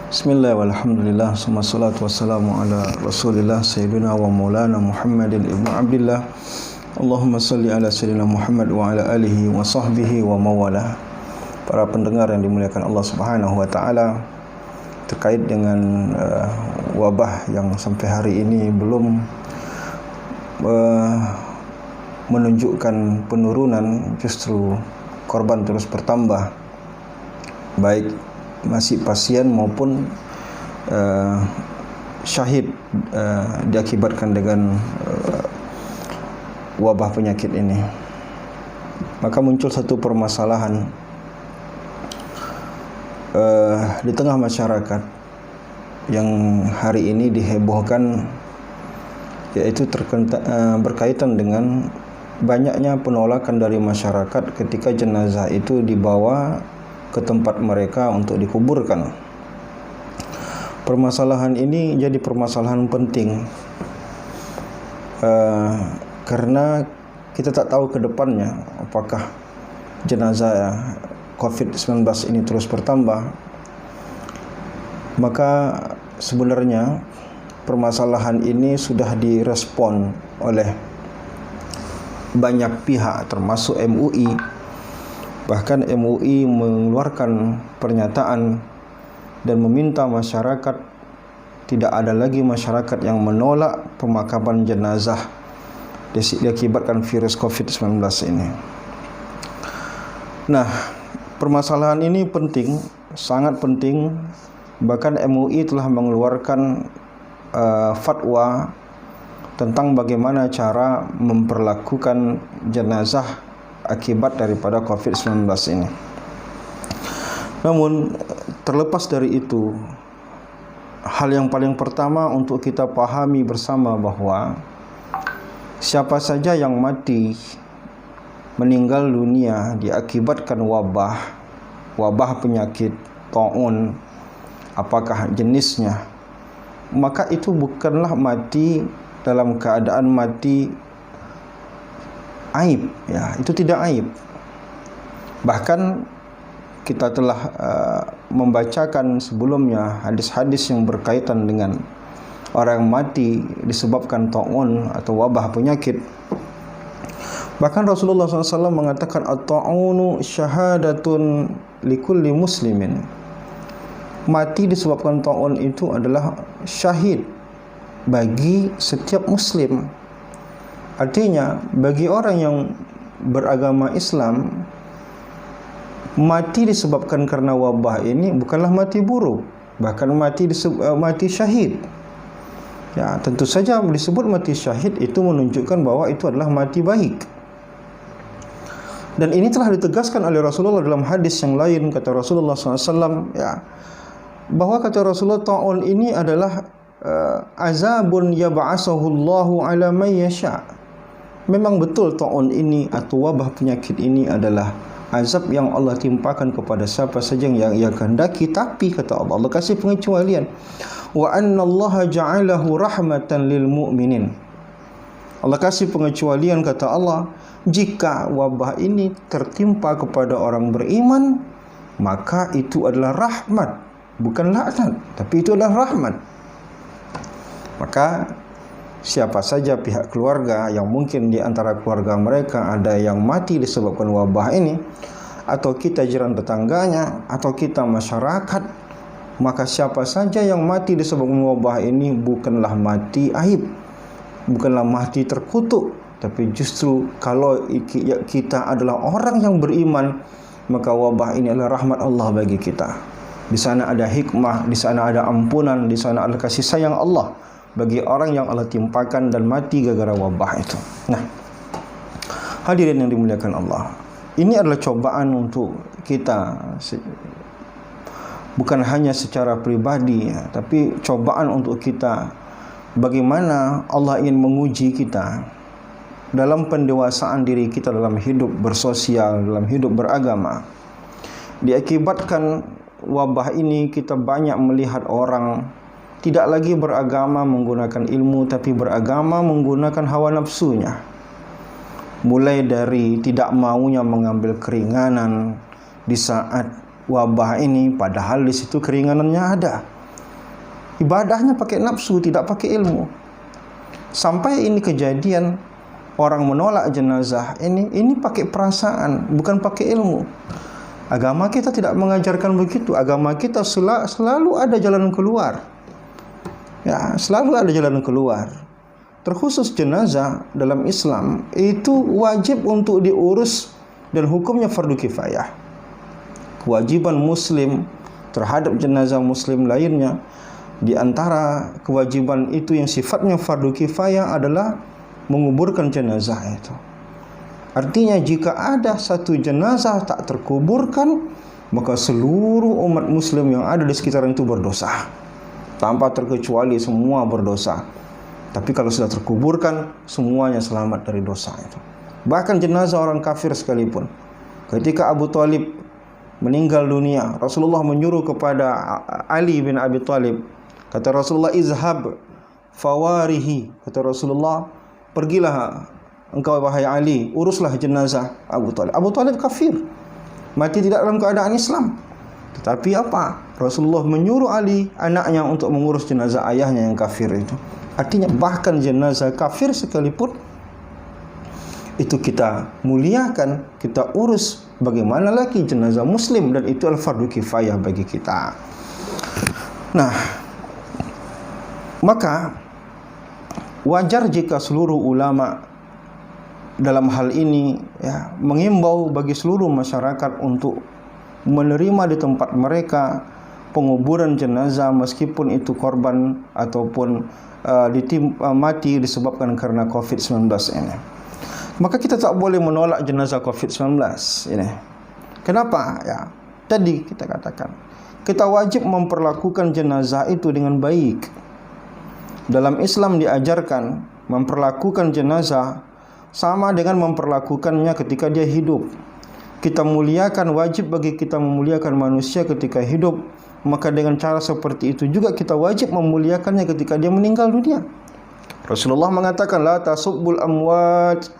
Bismillah walhamdulillah Wassalatu wassalamu ala rasulillah Sayyidina wa maulana Muhammadin ibnu Abdillah. Allahumma salli ala Sayyidina Muhammad wa ala alihi wa sahbihi wa mawalah. Para pendengar yang dimuliakan Allah subhanahu wa ta'ala, terkait dengan wabah yang sampai hari ini belum menunjukkan penurunan, justru korban terus bertambah, baik masih pasien maupun syahid diakibatkan dengan wabah penyakit ini. Maka muncul satu permasalahan di tengah masyarakat yang hari ini dihebohkan, yaitu berkaitan dengan banyaknya penolakan dari masyarakat ketika jenazah itu dibawa ke tempat mereka untuk dikuburkan. Permasalahan ini jadi permasalahan penting karena kita tak tahu ke depannya apakah jenazah COVID-19 ini terus bertambah. Maka sebenarnya permasalahan ini sudah direspon oleh banyak pihak, termasuk MUI. Bahkan MUI mengeluarkan pernyataan dan meminta masyarakat, tidak ada lagi masyarakat yang menolak pemakaman jenazah diakibatkan virus COVID-19 ini. Nah, permasalahan ini penting, sangat penting. Bahkan MUI telah mengeluarkan fatwa tentang bagaimana cara memperlakukan jenazah akibat daripada COVID-19 ini. Namun terlepas dari itu, hal yang paling pertama untuk kita pahami bersama bahwa siapa saja yang mati, meninggal dunia diakibatkan wabah penyakit taun, apakah jenisnya, maka itu bukanlah mati dalam keadaan mati aib, ya, itu tidak aib. Bahkan kita telah membacakan sebelumnya hadis-hadis yang berkaitan dengan orang yang mati disebabkan taun atau wabah penyakit. Bahkan Rasulullah SAW mengatakan at-ta'unu syahadatun likulli muslimin. Mati disebabkan taun itu adalah syahid bagi setiap muslim. Artinya bagi orang yang beragama Islam, mati disebabkan karena wabah ini bukanlah mati buruk, bahkan mati syahid. Ya, tentu saja disebut mati syahid itu menunjukkan bahwa itu adalah mati baik. Dan ini telah ditegaskan oleh Rasulullah dalam hadis yang lain. Kata Rasulullah SAW, ya, bahwa kata Rasulullah, ta'un ini adalah azabun yab'asahu Allahu ala man yasha'. Memang betul taun ini atau wabah penyakit ini adalah azab yang Allah timpakan kepada siapa saja yang ia kehendaki. Tapi kata Allah, Allah kasih pengecualian. Wa anna Allah ja'alahu rahmatan lil mu'minin. Allah kasih pengecualian, kata Allah, jika wabah ini tertimpa kepada orang beriman, maka itu adalah rahmat, bukan laknat, tapi itu adalah rahmat. Maka siapa saja pihak keluarga yang mungkin di antara keluarga mereka ada yang mati disebabkan wabah ini, atau kita jiran tetangganya, atau kita masyarakat, maka siapa saja yang mati disebabkan wabah ini bukanlah mati aib, bukanlah mati terkutuk, tapi justru kalau kita adalah orang yang beriman, maka wabah ini adalah rahmat Allah bagi kita. Di sana ada hikmah, di sana ada ampunan, di sana ada kasih sayang Allah bagi orang yang Allah timpakan dan mati gara-gara wabah itu. Nah, hadirin yang dimuliakan Allah, ini adalah cobaan untuk kita, bukan hanya secara pribadi, ya, tapi cobaan untuk kita. Bagaimana Allah ingin menguji kita dalam pendewasaan diri kita dalam hidup bersosial, dalam hidup beragama. Diakibatkan wabah ini, kita banyak melihat orang tidak lagi beragama menggunakan ilmu, tapi beragama menggunakan hawa nafsunya. Mulai dari tidak maunya mengambil keringanan di saat wabah ini, padahal di situ keringanannya ada. Ibadahnya pakai nafsu, tidak pakai ilmu. Sampai ini kejadian orang menolak jenazah ini pakai perasaan, bukan pakai ilmu. Agama kita tidak mengajarkan begitu. Agama kita selalu ada jalan keluar. Ya, selalu ada jalan keluar. Terkhusus jenazah dalam Islam itu wajib untuk diurus dan hukumnya fardu kifayah. Kewajiban muslim terhadap jenazah muslim lainnya, di antara kewajiban itu yang sifatnya fardu kifayah adalah menguburkan jenazah itu. Artinya jika ada satu jenazah tak terkuburkan, maka seluruh umat muslim yang ada di sekitaran itu berdosa. Tanpa terkecuali semua berdosa. Tapi kalau sudah terkuburkan, semuanya selamat dari dosa itu. Bahkan jenazah orang kafir sekalipun. Ketika Abu Thalib meninggal dunia, Rasulullah menyuruh kepada Ali bin Abi Thalib. Kata Rasulullah, izhab fawarihi. Kata Rasulullah, pergilah engkau wahai Ali, uruslah jenazah Abu Thalib. Abu Thalib kafir, mati tidak dalam keadaan Islam. Tetapi apa? Rasulullah menyuruh Ali, anaknya, untuk mengurus jenazah ayahnya yang kafir itu. Artinya bahkan jenazah kafir sekalipun itu kita muliakan, kita urus. Bagaimana lagi jenazah muslim, dan itu al-fardu kifayah bagi kita. Nah, maka wajar jika seluruh ulama dalam hal ini mengimbau bagi seluruh masyarakat untuk menerima di tempat mereka penguburan jenazah, meskipun itu korban ataupun mati disebabkan karena COVID-19 ini. Maka kita tak boleh menolak jenazah COVID-19 ini. Kenapa? Ya, tadi kita katakan, kita wajib memperlakukan jenazah itu dengan baik. Dalam Islam diajarkan memperlakukan jenazah sama dengan memperlakukannya ketika dia hidup. Kita muliakan, wajib bagi kita memuliakan manusia ketika hidup. Maka dengan cara seperti itu juga kita wajib memuliakannya ketika dia meninggal dunia. Rasulullah mengatakan, la tasubbul amwat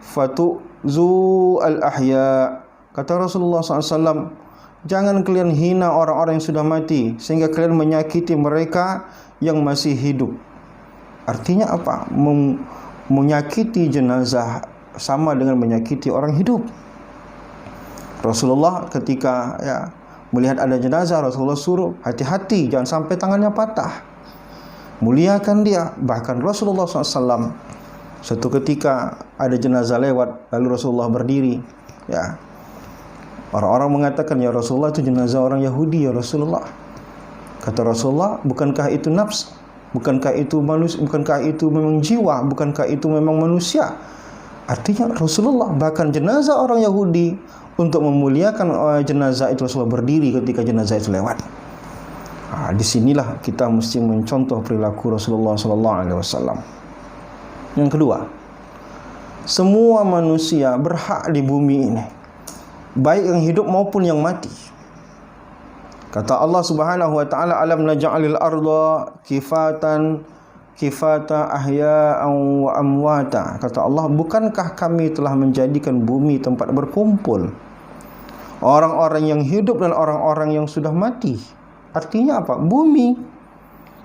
fatu'zu al-ahya. Kata Rasulullah SAW, jangan kalian hina orang-orang yang sudah mati sehingga kalian menyakiti mereka yang masih hidup. Artinya apa? Menyakiti jenazah sama dengan menyakiti orang hidup. Rasulullah ketika melihat ada jenazah, Rasulullah suruh hati-hati, jangan sampai tangannya patah. Muliakan dia. Bahkan Rasulullah SAW suatu ketika ada jenazah lewat, lalu Rasulullah berdiri. Orang-orang mengatakan, ya Rasulullah, itu jenazah orang Yahudi ya Rasulullah. Kata Rasulullah, bukankah itu nafs? Bukankah itu manusia? Bukankah itu memang jiwa? Bukankah itu memang manusia? Artinya Rasulullah, bahkan jenazah orang Yahudi, untuk memuliakan jenazah itu Rasulullah berdiri ketika jenazah itu lewat. Disinilah kita mesti mencontoh perilaku Rasulullah SAW. Yang kedua, semua manusia berhak di bumi ini, baik yang hidup maupun yang mati. Kata Allah Subhanahu wa taala, alam naj'alil arda kifata ahya'an wa amwata. Kata Allah, bukankah kami telah menjadikan bumi tempat berkumpul orang-orang yang hidup dan orang-orang yang sudah mati. Artinya apa? Bumi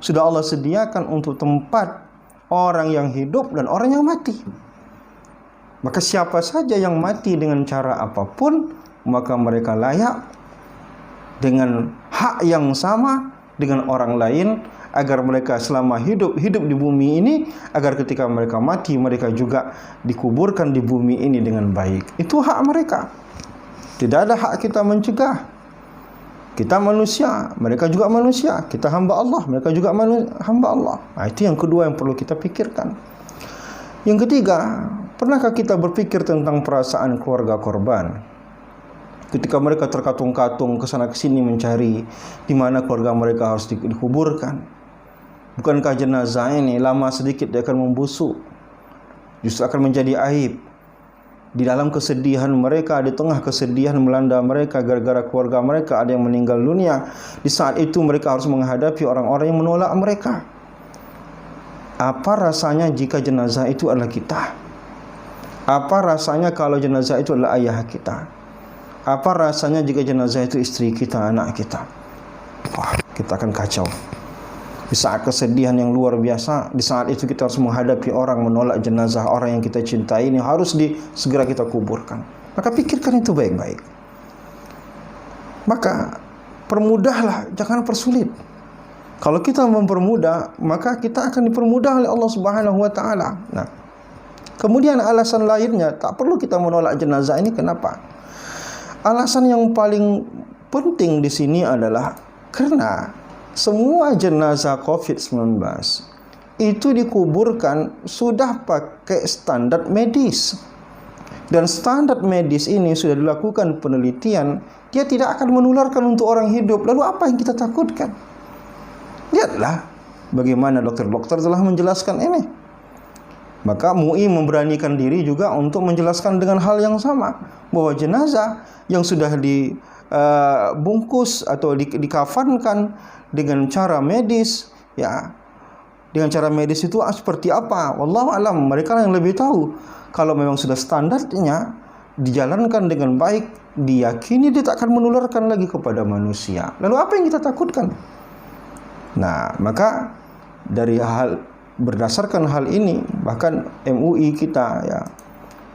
sudah Allah sediakan untuk tempat orang yang hidup dan orang yang mati. Maka siapa saja yang mati dengan cara apapun, maka mereka layak dengan hak yang sama dengan orang lain, agar mereka selama hidup di bumi ini, agar ketika mereka mati, mereka juga dikuburkan di bumi ini dengan baik. Itu hak mereka. Tidak ada hak kita mencegah. Kita manusia, mereka juga manusia. Kita hamba Allah, mereka juga hamba Allah. Itu yang kedua yang perlu kita pikirkan. Yang ketiga, pernahkah kita berpikir tentang perasaan keluarga korban? Ketika mereka terkatung-katung kesana kesini mencari di mana keluarga mereka harus dikuburkan. Bukankah jenazah ini lama sedikit dia akan membusuk, justru akan menjadi aib. Di dalam kesedihan mereka, di tengah kesedihan melanda mereka gara-gara keluarga mereka ada yang meninggal dunia, di saat itu mereka harus menghadapi orang-orang yang menolak mereka. Apa rasanya jika jenazah itu adalah kita? Apa rasanya kalau jenazah itu adalah ayah kita? Apa rasanya jika jenazah itu istri kita, anak kita? Wah, kita akan kacau. Di saat kesedihan yang luar biasa, di saat itu kita harus menghadapi orang, menolak jenazah orang yang kita cintai ini harus segera kita kuburkan. Maka pikirkan itu baik-baik. Maka permudahlah, jangan persulit. Kalau kita mempermudah, maka kita akan dipermudah oleh Allah Subhanahu wa taala. Nah, kemudian alasan lainnya, tak perlu kita menolak jenazah ini kenapa? Alasan yang paling penting di sini adalah karena semua jenazah COVID-19 itu dikuburkan sudah pakai standar medis. Dan standar medis ini sudah dilakukan penelitian, dia tidak akan menularkan untuk orang hidup. Lalu apa yang kita takutkan? Lihatlah bagaimana dokter-dokter telah menjelaskan ini. Maka MUI memberanikan diri juga untuk menjelaskan dengan hal yang sama, bahwa jenazah yang sudah dibungkus atau dikafankan dengan cara medis, ya, dengan cara medis itu seperti apa? Wallahu alam, mereka yang lebih tahu. Kalau memang sudah standarnya dijalankan dengan baik, diyakini dia tak akan menularkan lagi kepada manusia. Lalu apa yang kita takutkan? Nah, maka berdasarkan hal ini, bahkan MUI kita ya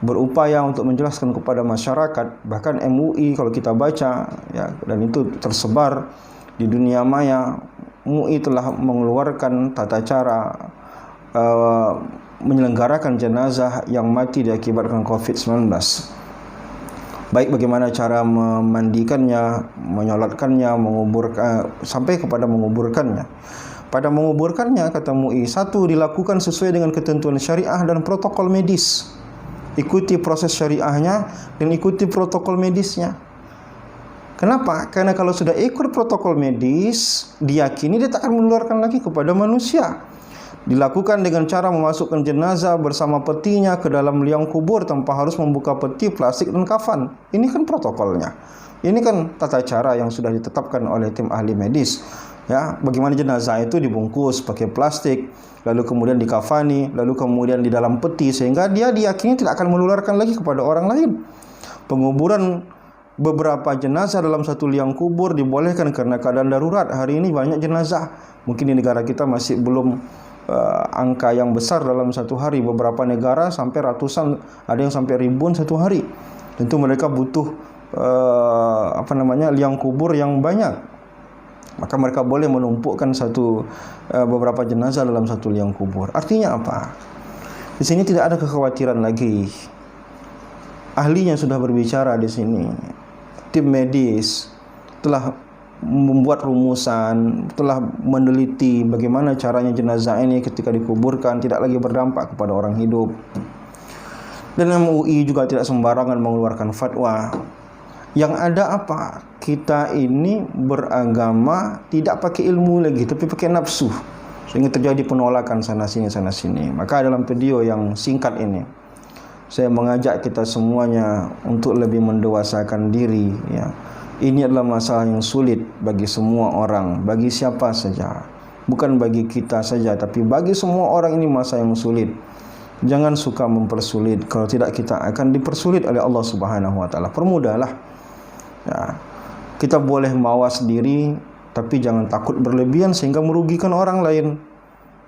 berupaya untuk menjelaskan kepada masyarakat. Bahkan MUI kalau kita baca ya, dan itu tersebar di dunia maya, MUI telah mengeluarkan tata cara menyelenggarakan jenazah yang mati diakibatkan COVID-19. Baik bagaimana cara memandikannya, menyolatkannya, sampai kepada menguburkannya. Pada menguburkannya, kata MUI, satu, dilakukan sesuai dengan ketentuan syariah dan protokol medis. Ikuti proses syariahnya dan ikuti protokol medisnya. Kenapa? Karena kalau sudah ikut protokol medis, diyakini dia tak akan menularkan lagi kepada manusia. Dilakukan dengan cara memasukkan jenazah bersama petinya ke dalam liang kubur tanpa harus membuka peti, plastik, dan kafan. Ini kan protokolnya. Ini kan tata cara yang sudah ditetapkan oleh tim ahli medis. Ya, bagaimana jenazah itu dibungkus pakai plastik, lalu kemudian dikafani, lalu kemudian di dalam peti, sehingga dia diyakini tidak akan menularkan lagi kepada orang lain. Penguburan beberapa jenazah dalam satu liang kubur dibolehkan karena keadaan darurat. Hari ini banyak jenazah. Mungkin di negara kita masih belum angka yang besar dalam satu hari. Beberapa negara sampai ratusan, ada yang sampai ribuan satu hari. Tentu mereka butuh liang kubur yang banyak. Maka mereka boleh menumpukkan beberapa jenazah dalam satu liang kubur. Artinya apa? Di sini tidak ada kekhawatiran lagi. Ahlinya sudah berbicara di sini. Tim medis telah membuat rumusan, telah meneliti bagaimana caranya jenazah ini ketika dikuburkan tidak lagi berdampak kepada orang hidup. Dan MUI juga tidak sembarangan mengeluarkan fatwa. Yang ada apa? Kita ini beragama tidak pakai ilmu lagi, tapi pakai nafsu, sehingga terjadi penolakan sana sini. Maka dalam video yang singkat ini, saya mengajak kita semuanya untuk lebih mendewasakan diri. Ya, ini adalah masalah yang sulit bagi semua orang, bagi siapa saja, bukan bagi kita saja, tapi bagi semua orang ini masalah yang sulit. Jangan suka mempersulit, kalau tidak kita akan dipersulit oleh Allah Subhanahu wa taala. Permudahlah. Ya, kita boleh mawas diri, tapi jangan takut berlebihan sehingga merugikan orang lain.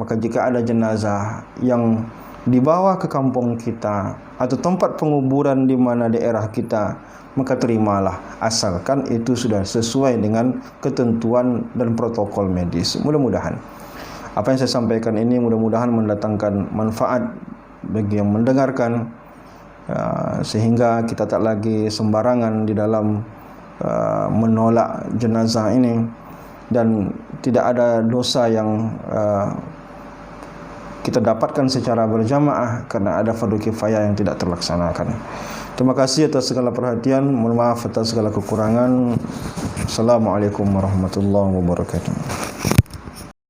Maka jika ada jenazah yang dibawa ke kampung kita atau tempat penguburan di mana daerah kita, maka terimalah, asalkan itu sudah sesuai dengan ketentuan dan protokol medis. Mudah-mudahan apa yang saya sampaikan ini mudah-mudahan mendatangkan manfaat bagi yang mendengarkan, sehingga kita tak lagi sembarangan di dalam menolak jenazah ini, dan tidak ada dosa yang kita dapatkan secara berjamaah karena ada fardu kifayah yang tidak terlaksanakan. Terima kasih atas segala perhatian. Mohon maaf atas segala kekurangan. Assalamualaikum warahmatullahi wabarakatuh.